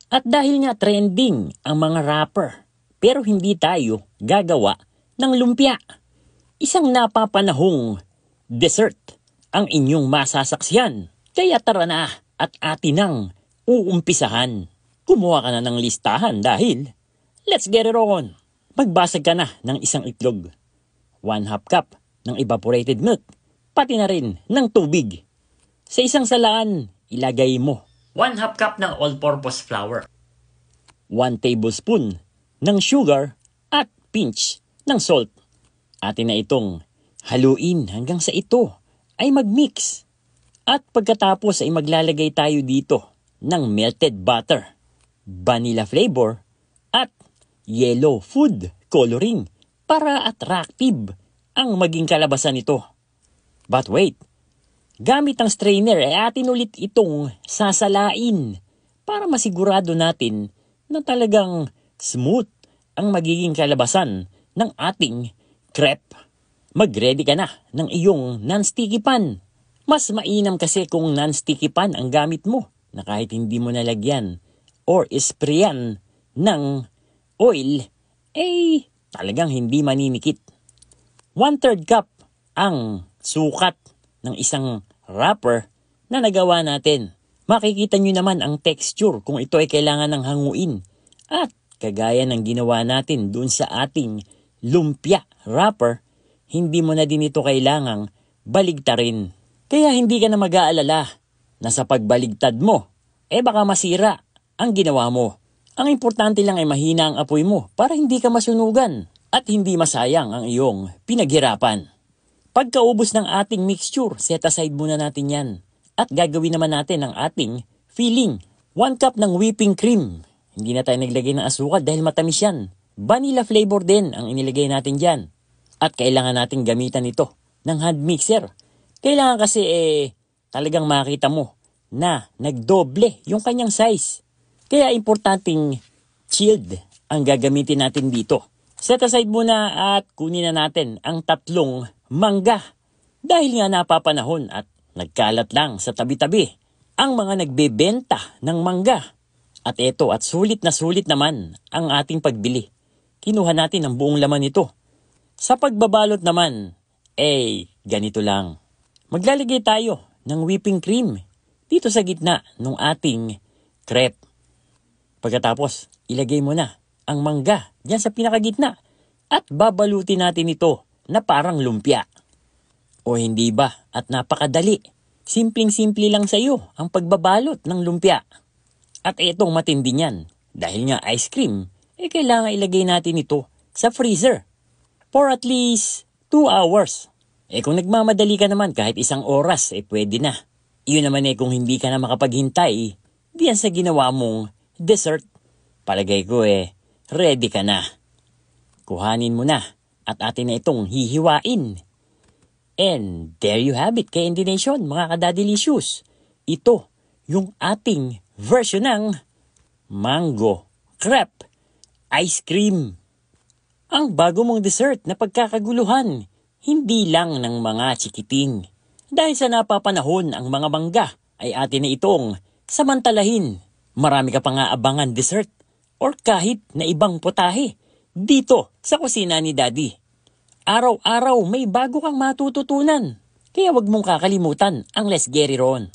At dahil nga trending ang mga rapper, pero hindi tayo gagawa ng lumpia. Isang napapanahong dessert ang inyong masasaksiyan. Kaya tara na at atin nang uumpisahan. Kumuha ka na ng listahan dahil let's get it on. Magbasag ka na ng isang itlog, 1/2 cup ng evaporated milk, pati na rin ng tubig. Sa isang salaan, ilagay mo 1/2 cup ng all-purpose flour, 1 tablespoon ng sugar at pinch ng salt. Atin na itong haluin hanggang sa ito ay mag-mix. At pagkatapos ay maglalagay tayo dito ng melted butter, vanilla flavor at yellow food coloring para attractive ang maging kalabasan nito. But wait, gamit ang strainer ay atin ulit itong sasalain para masigurado natin na talagang smooth ang magiging kalabasan ng ating crepe. Mag-ready ka na ng iyong non-sticky pan. Mas mainam kasi kung non-sticky pan ang gamit mo na kahit hindi mo nalagyan or sprayan ng oil, talagang hindi maninikit. 1/3 cup ang sukat ng isang wrapper na nagawa natin. Makikita nyo naman ang texture kung ito ay kailangan ng hanguin. At kagaya ng ginawa natin dun sa ating lumpia wrapper, hindi mo na din ito kailangang baligtarin. Kaya hindi ka na mag-aalala na sa pagbaligtad mo, baka masira ang ginawa mo. Ang importante lang ay mahina ang apoy mo para hindi ka masunugan at hindi masayang ang iyong pinaghirapan. Pagkaubos ng ating mixture, set aside muna natin yan. At gagawin naman natin ang ating filling. 1 cup ng whipping cream. Hindi na tayo naglagay ng asukal dahil matamis yan. Vanilla flavor din ang inilagay natin dyan. At kailangan natin gamitan ito ng hand mixer. Kailangan kasi talagang makita mo na nagdoble yung kanyang size. Kaya importanteng chilled ang gagamitin natin dito. Set aside muna at kunin na natin ang 3 mangga. Dahil nga napapanahon at nagkalat lang sa tabi-tabi ang mga nagbebenta ng mangga. At sulit naman ang ating pagbili. Kinuha natin ang buong laman nito. Sa pagbabalot naman, ganito lang. Maglalagay tayo ng whipping cream dito sa gitna ng ating crepe. Pagkatapos, ilagay mo na ang mangga diyan sa pinakagitna at babalutin natin ito na parang lumpia. O hindi ba? At napakadali. Simpleng-simple lang sa iyo ang pagbabalot ng lumpia. At itong matindi niyan, dahil nga ice cream, kailangan ilagay natin ito sa freezer for at least 2 hours. Kung nagmamadali ka naman kahit 1 oras, pwede na. Iyon naman kung hindi ka na makapaghintay, diyan sa ginawa mong dessert. Palagay ko ready ka na. Kuhanin mo na at atin na itong hihiwain. And there you have it, Candy Nation, mga kadadilicious. Ito yung ating version ng mango crepe ice cream. Ang bago mong dessert na pagkakaguluhan, hindi lang ng mga chikiting. Dahil sa napapanahon ang mga mangga ay atin na itong samantalahin. Marami ka pa nga abangan dessert or kahit na ibang putahe dito sa kusina ni Daddy. Araw-araw may bago kang matututunan. Kaya wag mong kakalimutan ang Let's Get It On.